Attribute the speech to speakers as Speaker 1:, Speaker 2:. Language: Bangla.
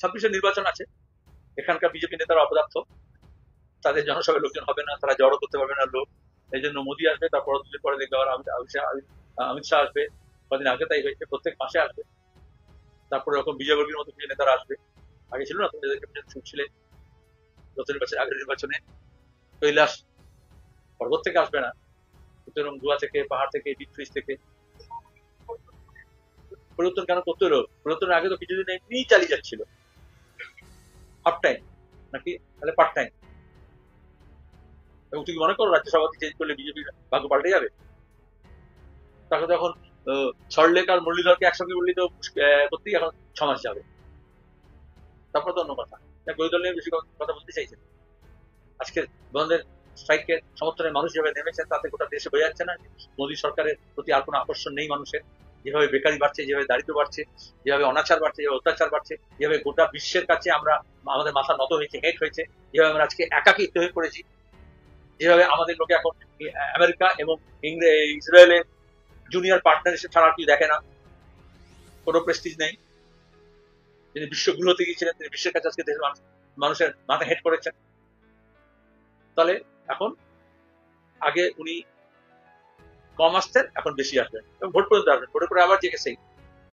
Speaker 1: 26-এর নির্বাচন আছে, এখানকার বিজেপি নেতারা অপদার্থ, তাদের জনসভায় লোকজন হবে না, তারা জড়ো করতে পারবে না লোক। এই জন্য মোদী আসবে, তারপর দুদিন পরে দেখবে আবার অমিত শাহ আসবে, কদিন আগে তাই হয়েছে, প্রত্যেক মাসে আসবে। তারপরে ওরকম বিজয়বর্গীর মতো কিছু নেতারা আসবে, আগে ছিল না, তুমি এদেরকে শুনছিলে গত নির্বাচনে, আগের নির্বাচনে কৈলাস পর্বত থেকে আসবে না, সুতরাং গুয়া থেকে, পাহাড় থেকে, ডিপ ফ্রিজ থেকে। পরিবর্তন কেন করতে হলো? পরিবর্তনের আগে তো কিছুদিন এমনি চালিয়ে যাচ্ছিল, হাফ টাইম নাকি তাহলে পার্ট টাইম। এবং তুমি মনে করো রাজ্য সভাপতি চেঞ্জ করলে বিজেপির ভাগ্য পাল্টে যাবে? তাকে তখন সরলেখ আর মুরলীধরকে একসঙ্গে বললি তো করতেই এখন 6 মাস যাবে। তারপর তো অন্য কথা, বিরোধী দল নিয়ে বেশি কথা বলতে চাইছেন। আজকে বন্ধের স্ট্রাইকের সমর্থনে মানুষ যেভাবে নেমেছেন, তাতে গোটা দেশে বোঝা যাচ্ছে না মোদী সরকারের প্রতি আর কোনো আকর্ষণ নেই মানুষের। যেভাবে বেকারি বাড়ছে, যেভাবে দারিদ্র বাড়ছে, যেভাবে অনাচার বাড়ছে, যেভাবে অত্যাচার বাড়ছে, যেভাবে গোটা বিশ্বের কাছে আমরা, আমাদের মাথা নত হয়েছে, হেট হয়েছে, যেভাবে আমরা আজকে একাকিত্ব হয়ে পড়েছি, যেভাবে আমাদের লোকে এখন আমেরিকা এবং ইসরায়েলের জুনিয়র পার্টনার এসে ছাড়া কেউ দেখে না, কোনো প্রেস্টিজ নেই। তিনি বিশ্বগুলোতে গিয়েছিলেন, তিনি বিশ্বের কাছে আজকে দেশের মানুষের মাথা হেট করেছেন। তাহলে এখন আগে উনি কম আসতেন, এখন বেশি আসবেন এবং ভোট পর্যন্ত আসবেন, ভোটের পরে আবার জেগে সেই